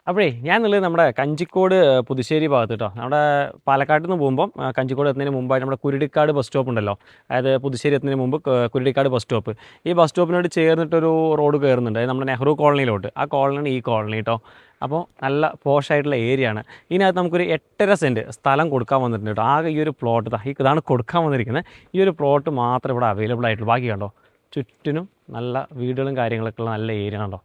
അപ്പോഴേ ഞാനുള്ളത് നമ്മുടെ കഞ്ചിക്കോട് പുതുശ്ശേരി ഭാഗത്ത് കേട്ടോ. നമ്മുടെ പാലക്കാട്ട് നിന്ന് പോകുമ്പം കഞ്ചിക്കോട് എത്തുന്നതിന് മുമ്പായിട്ട് നമ്മുടെ കുരുടിക്കാട് ബസ് സ്റ്റോപ്പ് ഉണ്ടല്ലോ. അതായത് പുതുശ്ശേരി എത്തുന്നതിന് മുമ്പ് കുരുടിക്കാട് ബസ് സ്റ്റോപ്പ്. ഈ ബസ് സ്റ്റോപ്പിനോട് ചേർന്നിട്ടൊരു റോഡ് കയറുന്നുണ്ട്. അതായത് നമ്മുടെ നെഹ്റു കോളനിയിലോട്ട്. ആ കോളനിയാണ് ഈ കോളനി കേട്ടോ. അപ്പോൾ നല്ല പോഷായിട്ടുള്ള ഏരിയ ആണ്. ഇതിനകത്ത് നമുക്കൊരു 8.5 സെൻറ്റ് സ്ഥലം കൊടുക്കാൻ വന്നിട്ടുണ്ട് കേട്ടോ. ആകെ ഈ ഒരു പ്ലോട്ട് ഇതാണ് കൊടുക്കാൻ വന്നിരിക്കുന്നത്. ഈ ഒരു പ്ലോട്ട് മാത്രമേ ഇവിടെ അവൈലബിൾ ആയിട്ടുള്ളൂ. ബാക്കി കണ്ടോ, ചുറ്റിനും നല്ല വീടുകളും കാര്യങ്ങളൊക്കെ ഉള്ള നല്ല ഏരിയ കണ്ടോ.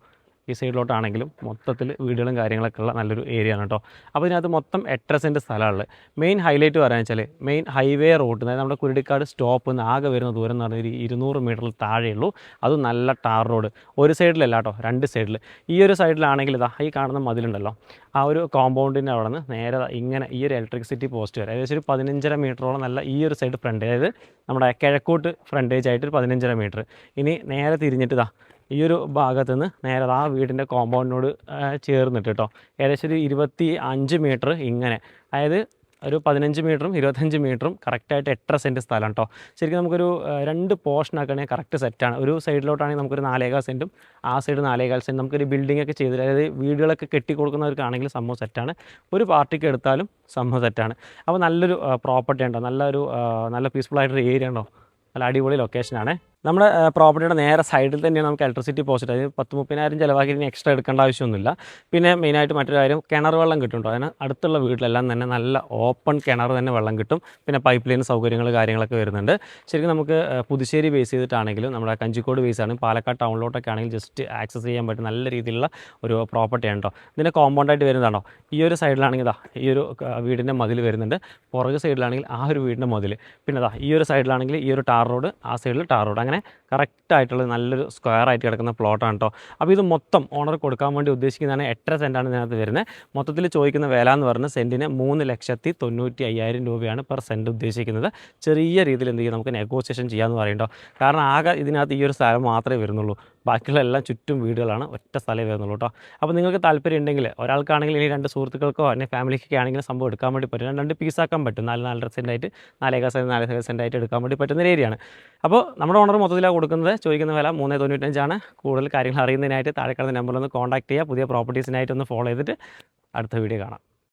ഈ സൈഡിലോട്ടാണെങ്കിലും മൊത്തത്തിൽ വീടുകളും കാര്യങ്ങളൊക്കെ ഉള്ള നല്ലൊരു ഏരിയ ആണ് കേട്ടോ. അപ്പോൾ ഇതിനകത്ത് മൊത്തം 8.5 സെൻറ്റ് സ്ഥലമുള്ളത്. മെയിൻ ഹൈലൈറ്റ് പറയാൻ വെച്ചാൽ മെയിൻ ഹൈവേ റോഡ്, അതായത് നമ്മുടെ കുരുടിക്കാട് സ്റ്റോപ്പ് നിന്ന് ആകെ വരുന്ന ദൂരം എന്ന് പറഞ്ഞാൽ ഒരു 200 മീറ്ററിൽ താഴെയുള്ളൂ. അത് നല്ല ടാർ റോഡ്. ഒരു സൈഡിലല്ല കേട്ടോ, 2 സൈഡിൽ. ഈ ഒരു സൈഡിലാണെങ്കിൽ ഇതാ ഈ കാണുന്ന മതിലുണ്ടല്ലോ, ആ ഒരു കോമ്പൗണ്ടിൻ്റെ അവിടെ നിന്ന് നേരെ ഇങ്ങനെ ഈ ഒരു ഇലക്ട്രിസിറ്റി പോസ്റ്റ് വരെ ഏകദേശം ഒരു 15.5 മീറ്ററോളം നല്ല ഈ ഒരു സൈഡ് ഫ്രണ്ട്, അതായത് നമ്മുടെ കിഴക്കോട്ട് ഫ്രണ്ടേജ് ആയിട്ട് ഒരു 15.5 മീറ്റർ. ഇനി നേരെ തിരിഞ്ഞിട്ട് ഇതാ ഈ ഒരു ഭാഗത്തു നിന്ന് നേരെ ആ വീടിൻ്റെ കോമ്പൗണ്ടിനോട് ചേർന്നിട്ട് കേട്ടോ ഏകദേശം ഒരു 25 മീറ്റർ ഇങ്ങനെ, അതായത് ഒരു 15 മീറ്ററും 25 മീറ്ററും കറക്റ്റായിട്ട് 8.5 സെൻറ്റ് സ്ഥലം കേട്ടോ. ശരിക്കും നമുക്കൊരു 2 പോർഷനാക്കുകയാണെങ്കിൽ കറക്റ്റ് സെറ്റാണ്. ഒരു സൈഡിലോട്ടാണെങ്കിൽ നമുക്കൊരു 4.25 സെൻറ്റും ആ സൈഡ് 4.25 സെൻറ്റ് നമുക്കൊരു ബിൽഡിംഗ് ഒക്കെ ചെയ്ത്, അതായത് വീടുകളൊക്കെ കെട്ടിക്കൊടുക്കുന്നവർക്കാണെങ്കിൽ സംഭവം സെറ്റാണ്. ഒരു പാർട്ടിക്ക് എടുത്താലും സംഭവം സെറ്റാണ്. അപ്പോൾ നല്ലൊരു പ്രോപ്പർട്ടി ഉണ്ടോ, നല്ല പീസ്ഫുൾ ആയിട്ടൊരു ഏരിയ ഉണ്ടോ, നല്ല അടിപൊളി ലൊക്കേഷനാണ്. നമ്മുടെ പ്രോപ്പർട്ടിയുടെ നേരെ സൈഡിൽ തന്നെയാണ് നമുക്ക് ഇലക്ട്രിസിറ്റി പോസ്റ്റ്. അതായത് 10-30,000 ചിലവാക്കി ഇനി എക്സ്ട്രാ എടുക്കേണ്ട ആവശ്യമൊന്നുമില്ല. പിന്നെ മെയിനായിട്ട് മറ്റൊരു കാര്യം, കിണർ വെള്ളം കിട്ടും. അതിന് അടുത്തുള്ള വീട്ടിലെല്ലാം തന്നെ നല്ല ഓപ്പൺ കിണർ തന്നെ വെള്ളം കിട്ടും. പിന്നെ പൈപ്പ് ലൈൻ സൗകര്യങ്ങൾ കാര്യങ്ങളൊക്കെ വരുന്നുണ്ട്. ശരിക്കും നമുക്ക് പുതുശ്ശേരി ബേസ് ചെയ്തിട്ടാണെങ്കിലും നമ്മുടെ കഞ്ചിക്കോട് ബേസ് ആണ്, പാലക്കാട് ടൗണിലോട്ടൊക്കെ ആണെങ്കിൽ ജസ്റ്റ് ആക്സസ് ചെയ്യാൻ പറ്റും നല്ല രീതിയിലുള്ള ഒരു പ്രോപ്പർട്ടിയാണ് കേട്ടോ. ഇതിൻ്റെ കോമ്പൗണ്ടായിട്ട് വരുന്നതാണോ, ഈ ഒരു സൈഡിലാണെങ്കിൽ ഈ ഒരു വീടിൻ്റെ മതിൽ വരുന്നുണ്ട്. പുറകെ സൈഡിലാണെങ്കിൽ ആ ഒരു വീടിൻ്റെ മതിൽ. പിന്നെ ഈ ഒരു സൈഡിലാണെങ്കിൽ ഈ ഒരു ടാർ റോഡ്, ആ സൈഡിൽ ടാർ റോഡ്. അങ്ങനെ കറക്റ്റായിട്ടുള്ള നല്ലൊരു സ്ക്വയർ ആയിട്ട് കിടക്കുന്ന പ്ലോട്ടാണ് കേട്ടോ. അപ്പോൾ ഇത് മൊത്തം ഓണർ കൊടുക്കാൻ വേണ്ടി ഉദ്ദേശിക്കുന്നതാണ് 8.5 സെൻറ്റാണ് ഇതിനകത്ത് വരുന്നത്. മൊത്തത്തിൽ ചോദിക്കുന്ന വില എന്ന് പറഞ്ഞാൽ സെൻറ്റിന് 3,95,000 രൂപയാണ് പെർ സെൻറ്റ് ഉദ്ദേശിക്കുന്നത്. ചെറിയ രീതിയിൽ എന്ത് ചെയ്യും, നമുക്ക് നെഗോസിയേഷൻ ചെയ്യാമെന്ന് പറയുന്നുണ്ടോ. കാരണം ആകെ ഇതിനകത്ത് ഈ ഒരു സ്ഥലം മാത്രമേ വരുന്നുള്ളൂ. ബാക്കിയുള്ള എല്ലാം ചുറ്റും വീടുകളാണ്, ഒറ്റ സ്ഥലമേ വരുന്നുള്ളൂ കേട്ടോ. അപ്പോൾ നിങ്ങൾക്ക് താല്പര്യം ഉണ്ടെങ്കിൽ, ഒരാൾക്കാണെങ്കിൽ ഇനി 2 സുഹൃത്തുക്കൾക്കോ അല്ലെങ്കിൽ ഫാമിലിക്കൊക്കെ ആണെങ്കിലും സംഭവം എടുക്കാൻ വേണ്ടി പറ്റും. 2 പീസാക്കാൻ പറ്റും. 4.5 സെൻറ്റായിട്ട് 4.5 സെൻറ്റായിട്ട് എടുക്കാൻ വേണ്ടി പറ്റുന്ന ഒരു ഏരിയയാണ്. അപ്പോൾ നമ്മുടെ ഓണർ മൊത്തത്തിലാണ് കൊടുക്കുന്നത്. ചോദിക്കുന്ന വില 3,95,000. കൂടുതൽ കാര്യങ്ങൾ അറിയുന്നതിനായിട്ട് താഴെ കിടന്ന നമ്പറിൽ ഒന്ന് കോൺടാക്ട് ചെയ്യുക. പുതിയ പ്രോപ്പർട്ടീസിനായിട്ട് ഒന്ന് ഫോളോ ചെയ്തിട്ട് അടുത്ത വീഡിയോ കാണാം.